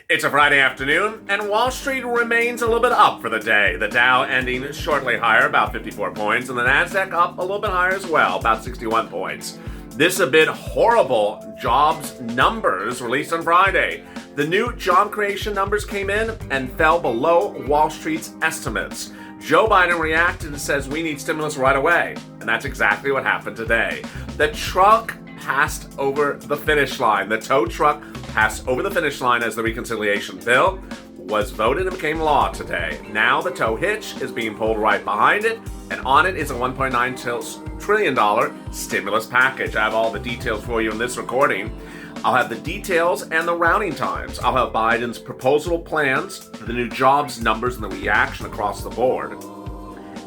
It's a Friday afternoon, and Wall Street remains a little bit up for the day. The Dow ending shortly higher, about 54 points, and the Nasdaq up a little bit higher as well, about 61 points. This amid horrible jobs numbers released on Friday. The new job creation numbers came in and fell below Wall Street's estimates. Joe Biden reacted and says we need stimulus right away, and that's exactly what happened today. The truck passed over the finish line. The tow truck passed over the finish line as the reconciliation bill was voted and became law today. Now the tow hitch is being pulled right behind it, and on it is a $1.9 trillion stimulus package. I have all the details for you in this recording. I'll have the details and the routing times. I'll have Biden's proposal plans, the new jobs numbers, and the reaction across the board.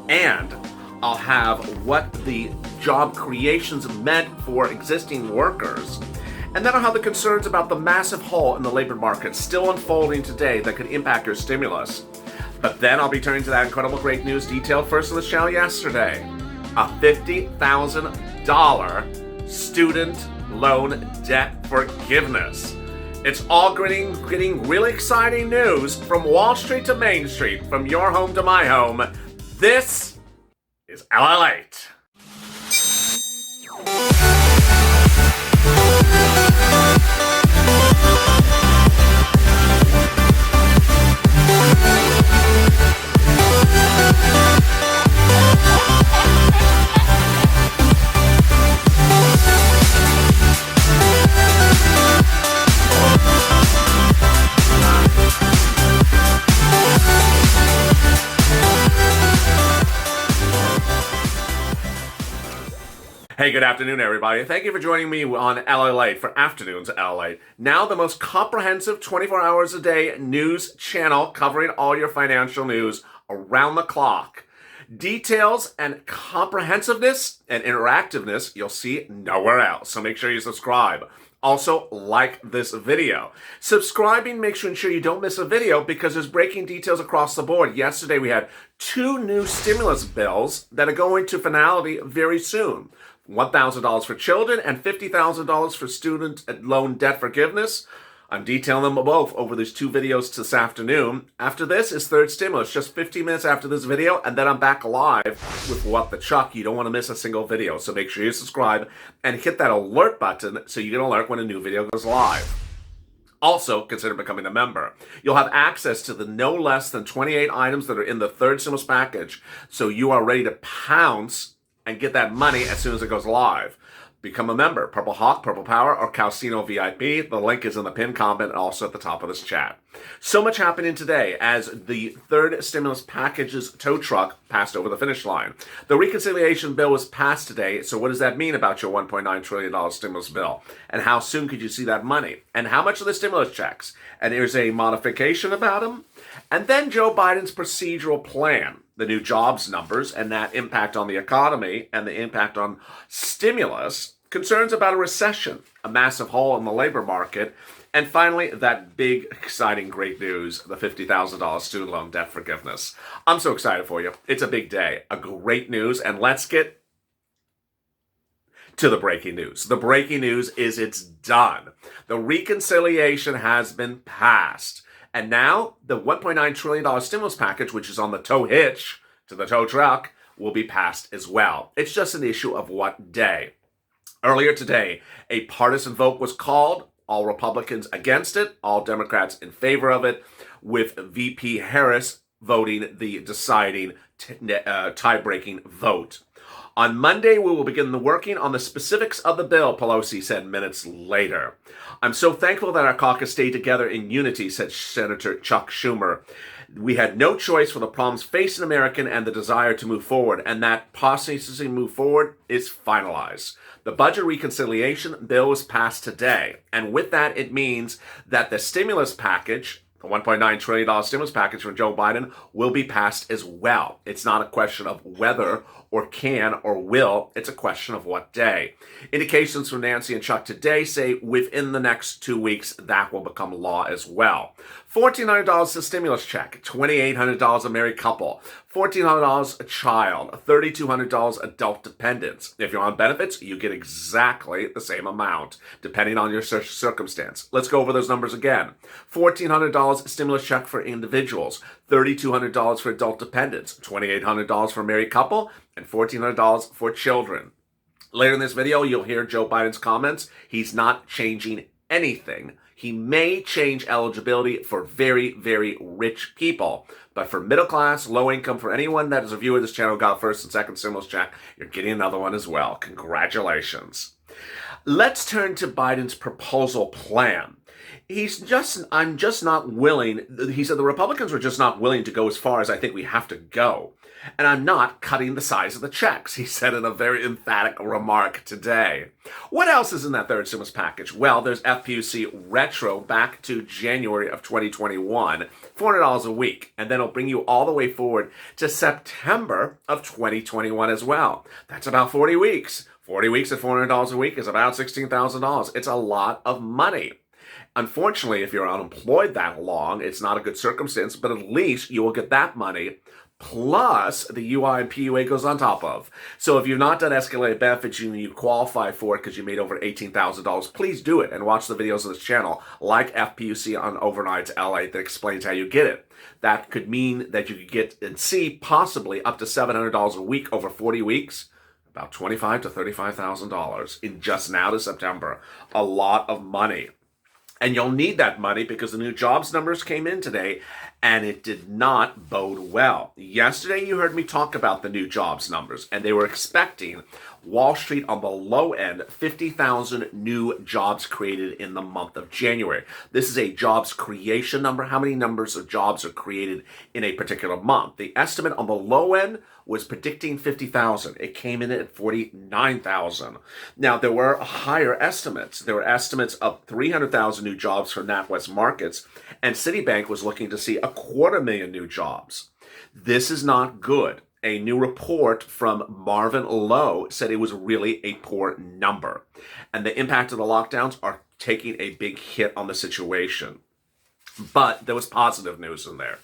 And I'll have what the job creations meant for existing workers. And then I'll have the concerns about the massive hole in the labor market still unfolding today that could impact your stimulus. But then I'll be turning to that incredible great news detailed first on this channel yesterday. A $50,000 student loan debt forgiveness. It's all getting really exciting news from Wall Street to Main Street, from your home to my home. This is LALATE. Hey, good afternoon, everybody. Thank you for joining me on LALATE for Afternoons LALATE. Now the most comprehensive 24 hours a day news channel covering all your financial news around the clock. Details and comprehensiveness and interactiveness you'll see nowhere else, so make sure you subscribe. Also, like this video. Subscribing makes you ensure you don't miss a video because there's breaking details across the board. Yesterday we had 2 new stimulus bills that are going to finality very soon. $1,000 for children and $50,000 for student loan debt forgiveness. I'm detailing them both over these 2 videos this afternoon. After this is third stimulus, just 15 minutes after this video, and then I'm back live with What the Chuck. You don't want to miss a single video, so make sure you subscribe and hit that alert button so you get an alert when a new video goes live. Also, consider becoming a member. You'll have access to the no less than 28 items that are in the third stimulus package, so you are ready to pounce and get that money as soon as it goes live. Become a member, Purple Hawk, Purple Power, or Calcino VIP. The link is in the pinned comment and also at the top of this chat. So much happening today as the third stimulus package's tow truck passed over the finish line. The reconciliation bill was passed today, so what does that mean about your $1.9 trillion stimulus bill? And how soon could you see that money? And how much are the stimulus checks? And here's a modification about them. And then Joe Biden's procedural plan, the new jobs numbers and that impact on the economy and the impact on stimulus, concerns about a recession, a massive hole in the labor market, and finally, that big, exciting, great news, the $50,000 student loan debt forgiveness. I'm so excited for you. It's a big day, a great news, and let's get to the breaking news. The breaking news is it's done. The reconciliation has been passed. And now, the $1.9 trillion stimulus package, which is on the tow hitch to the tow truck, will be passed as well. It's just an issue of what day. Earlier today, a partisan vote was called, all Republicans against it, all Democrats in favor of it, with VP Harris voting the deciding tie-breaking vote. On Monday, we will begin the working on the specifics of the bill, Pelosi said minutes later. I'm so thankful that our caucus stayed together in unity, said Senator Chuck Schumer. We had no choice for the problems facing Americans and the desire to move forward, and that process to move forward is finalized. The budget reconciliation bill was passed today, and with that, it means that the stimulus package, the $1.9 trillion stimulus package from Joe Biden, will be passed as well. It's not a question of whether or can or will. It's a question of what day. Indications from Nancy and Chuck today say within the next 2 weeks, that will become law as well. $1,400 a stimulus check, $2,800 a married couple, $1,400 a child, $3,200 adult dependents. If you're on benefits, you get exactly the same amount, depending on your circumstance. Let's go over those numbers again. $1,400 stimulus check for individuals, $3,200 for adult dependents, $2,800 for a married couple, and $1,400 for children. Later in this video, you'll hear Joe Biden's comments. He's not changing anything. He may change eligibility for very, very rich people. But for middle class, low income, for anyone that is a viewer of this channel, got a first and second stimulus check, you're getting another one as well. Congratulations. Let's turn to Biden's proposal plan. I'm just not willing. He said the Republicans were just not willing to go as far as I think we have to go. And I'm not cutting the size of the checks, he said in a very emphatic remark today. What else is in that third stimulus package? Well, there's FPUC retro back to January of 2021, $400 a week. And then it'll bring you all the way forward to September of 2021 as well. That's about 40 weeks. 40 weeks at $400 a week is about $16,000. It's a lot of money. Unfortunately, if you're unemployed that long, it's not a good circumstance, but at least you will get that money plus the UI and PUA goes on top of. So if you've not done escalated benefits and you qualify for it because you made over $18,000, please do it and watch the videos on this channel like FPUC on Overnight to LA that explains how you get it. That could mean that you could get and see possibly up to $700 a week over 40 weeks, about $25,000 to $35,000 in just now to September. A lot of money. And you'll need that money because the new jobs numbers came in today and it did not bode well. Yesterday, you heard me talk about the new jobs numbers, and they were expecting Wall Street on the low end, 50,000 new jobs created in the month of January. This is a jobs creation number. How many numbers of jobs are created in a particular month? The estimate on the low end was predicting 50,000. It came in at 49,000. Now, there were higher estimates. There were estimates of 300,000 new jobs for NatWest markets, and Citibank was looking to see 250,000 new jobs. This is not good. A new report from Marvin Lowe said it was really a poor number, and the impact of the lockdowns are taking a big hit on the situation. But there was positive news in there.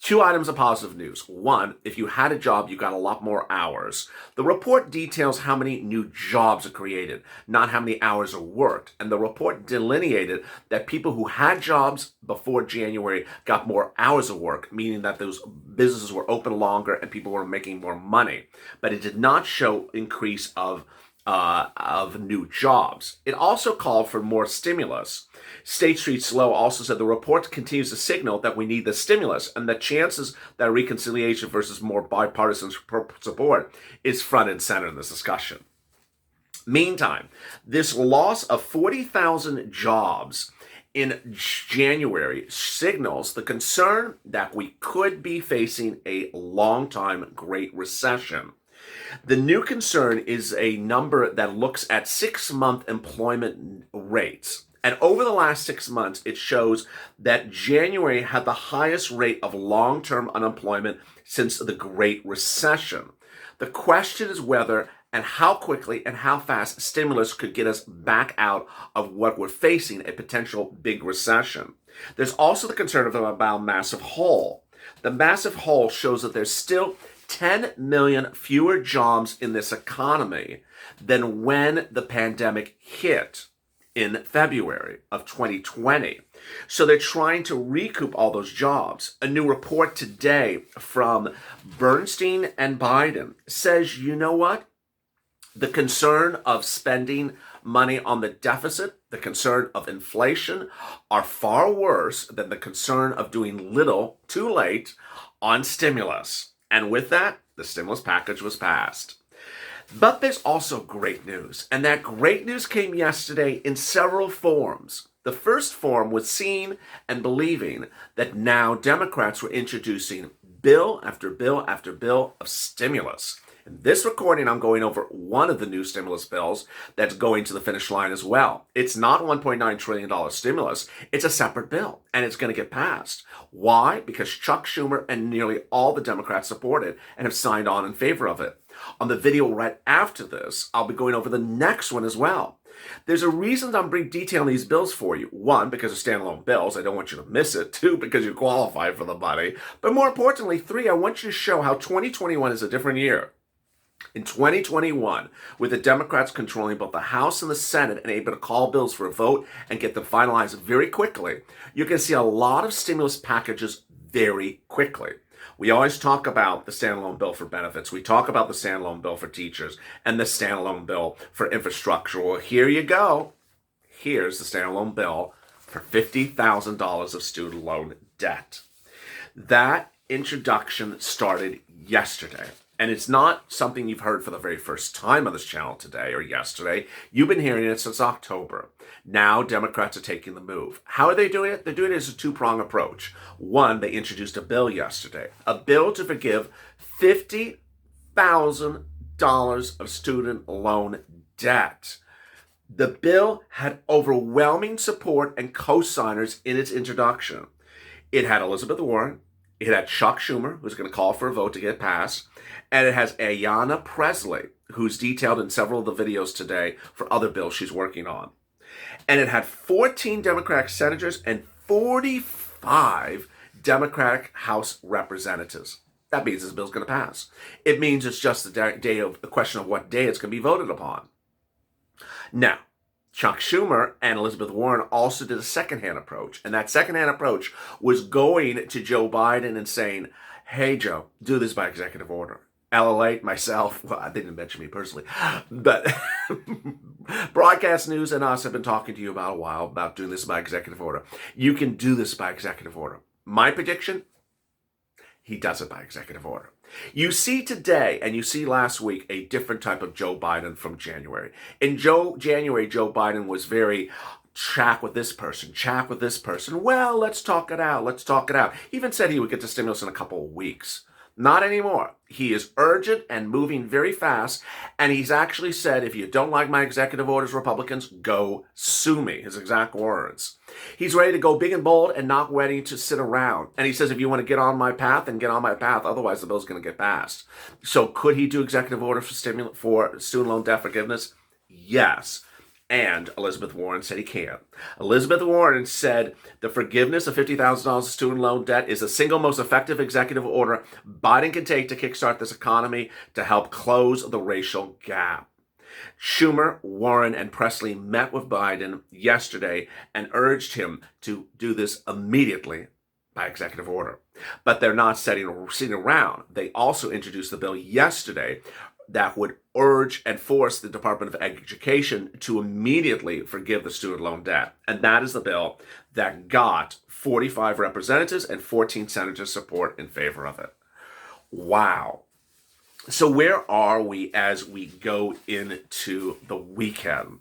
Two items of positive news. One, if you had a job, you got a lot more hours. The report details how many new jobs are created, not how many hours are worked. And the report delineated that people who had jobs before January got more hours of work, meaning that those businesses were open longer and people were making more money. But it did not show increase of new jobs. It also called for more stimulus. State Street Slow also said the report continues to signal that we need the stimulus and the chances that reconciliation versus more bipartisan support is front and center in this discussion. Meantime, this loss of 40,000 jobs in January signals the concern that we could be facing a long-time Great Recession. The new concern is a number that looks at 6-month employment rates. And over the last 6 months, it shows that January had the highest rate of long-term unemployment since the Great Recession. The question is whether and how quickly and how fast stimulus could get us back out of what we're facing, a potential big recession. There's also the concern about a massive hole. The massive hole shows that there's still 10 million fewer jobs in this economy than when the pandemic hit in February of 2020. So they're trying to recoup all those jobs. A new report today from Bernstein and Biden says, you know what? The concern of spending money on the deficit, the concern of inflation are far worse than the concern of doing little too late on stimulus. And with that, the stimulus package was passed. But there's also great news, and that great news came yesterday in several forms. The first form was seeing and believing that now Democrats were introducing bill after bill after bill of stimulus. In this recording, I'm going over one of the new stimulus bills that's going to the finish line as well. It's not $1.9 trillion stimulus. It's a separate bill, and it's going to get passed. Why? Because Chuck Schumer and nearly all the Democrats support it and have signed on in favor of it. On the video right after this, I'll be going over the next one as well. There's a reason I'm detailing these bills for you. One, because they're standalone bills. I don't want you to miss it. Two, because you qualify for the money. But more importantly, three, I want you to show how 2021 is a different year. In 2021, with the Democrats controlling both the House and the Senate and able to call bills for a vote and get them finalized very quickly, you can see a lot of stimulus packages very quickly. We always talk about the standalone bill for benefits. We talk about the standalone bill for teachers and the standalone bill for infrastructure. Well, here you go. Here's the standalone bill for $50,000 of student loan debt. That introduction started yesterday. And it's not something you've heard for the very first time on this channel today or yesterday. You've been hearing it since October. Now Democrats are taking the move. How are they doing it? They're doing it as a two-prong approach. One, they introduced a bill yesterday. A bill to forgive $50,000 of student loan debt. The bill had overwhelming support and co-signers in its introduction. It had Elizabeth Warren. It had Chuck Schumer, who's going to call for a vote to get passed. And it has Ayanna Pressley, who's detailed in several of the videos today for other bills she's working on. And it had 14 Democratic senators and 45 Democratic House representatives. That means this bill's going to pass. It means it's just the question of what day it's going to be voted upon. Now, Chuck Schumer and Elizabeth Warren also did a second-hand approach. And that second-hand approach was going to Joe Biden and saying, hey, Joe, do this by executive order. LALATE, myself, well, they didn't mention me personally, but Broadcast News and us have been talking to you about a while about doing this by executive order. You can do this by executive order. My prediction, he does it by executive order. You see today, and you see last week, a different type of Joe Biden from January. In January, Joe Biden was very chat with this person, chat with this person. Well, let's talk it out. Let's talk it out. He even said he would get the stimulus in a couple of weeks. Not anymore. He is urgent and moving very fast. And he's actually said, if you don't like my executive orders, Republicans, go sue me. His exact words. He's ready to go big and bold and not ready to sit around. And he says, if you want to get on my path, then get on my path. Otherwise, the bill's going to get passed. So could he do executive order for student loan debt forgiveness? Yes. And Elizabeth Warren said he can. Elizabeth Warren said the forgiveness of $50,000 of student loan debt is the single most effective executive order Biden can take to kickstart this economy to help close the racial gap. Schumer, Warren, and Pressley met with Biden yesterday and urged him to do this immediately by executive order. But they're not sitting around. They also introduced the bill yesterday that would urge and force the Department of Education to immediately forgive the student loan debt. And that is the bill that got 45 representatives and 14 senators support in favor of it. Wow. So where are we as we go into the weekend?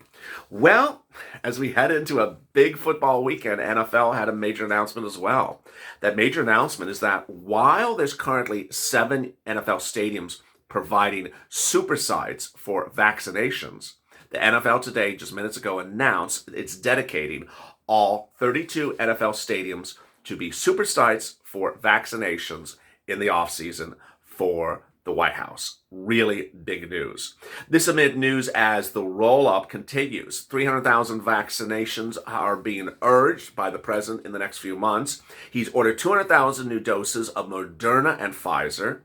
Well, as we head into a big football weekend, NFL had a major announcement as well. That major announcement is that while there's currently 7 NFL stadiums providing super sites for vaccinations, the NFL today, just minutes ago, announced it's dedicating all 32 NFL stadiums to be super sites for vaccinations in the offseason for the White House. Really big news. This amid news as the roll-up continues. 300,000 vaccinations are being urged by the president in the next few months. He's ordered 200,000 new doses of Moderna and Pfizer.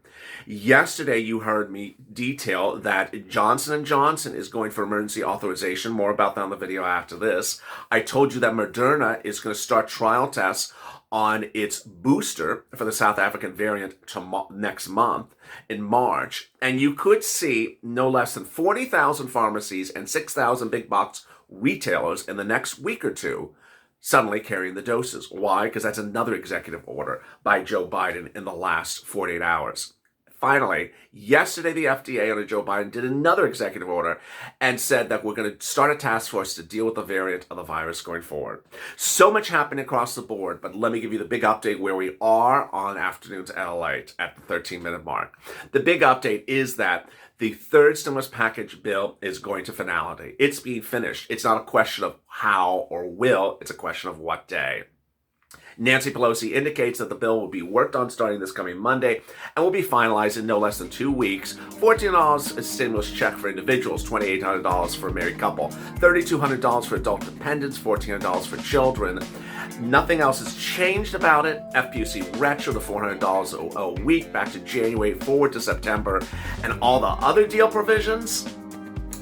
Yesterday, you heard me detail that Johnson & Johnson is going for emergency authorization. More about that on the video after this. I told you that Moderna is going to start trial tests on its booster for the South African variant next month in March. And you could see no less than 40,000 pharmacies and 6,000 big box retailers in the next week or two suddenly carrying the doses. Why? Because that's another executive order by Joe Biden in the last 48 hours. Finally, yesterday the FDA under Joe Biden did another executive order and said that we're going to start a task force to deal with the variant of the virus going forward. So much happening across the board, but let me give you the big update where we are on Afternoons LALATE at the 13-minute mark. The big update is that the third stimulus package bill is going to finality. It's being finished. It's not a question of how or will, it's a question of what day. Nancy Pelosi indicates that the bill will be worked on starting this coming Monday and will be finalized in no less than 2 weeks. $14 is stimulus check for individuals, $2,800 for a married couple, $3,200 for adult dependents, $1,400 for children. Nothing else has changed about it. FPUC retro to $400 a week back to January forward to September. And all the other deal provisions,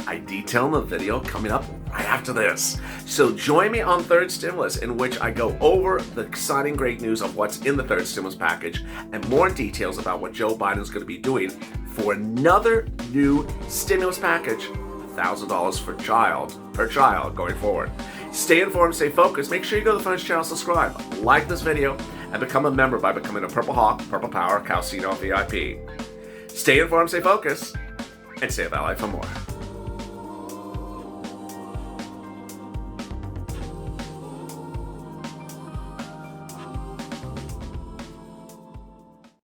I detail in the video coming up right after this. So join me on Third Stimulus, in which I go over the exciting great news of what's in the third stimulus package and more details about what Joe Biden is going to be doing for another new stimulus package, $1,000 per child going forward. Stay informed, stay focused. Make sure you go to the French channel, subscribe, like this video, and become a member by becoming a Purple Hawk, Purple Power, Calcino VIP. Stay informed, stay focused, and stay of LA for more.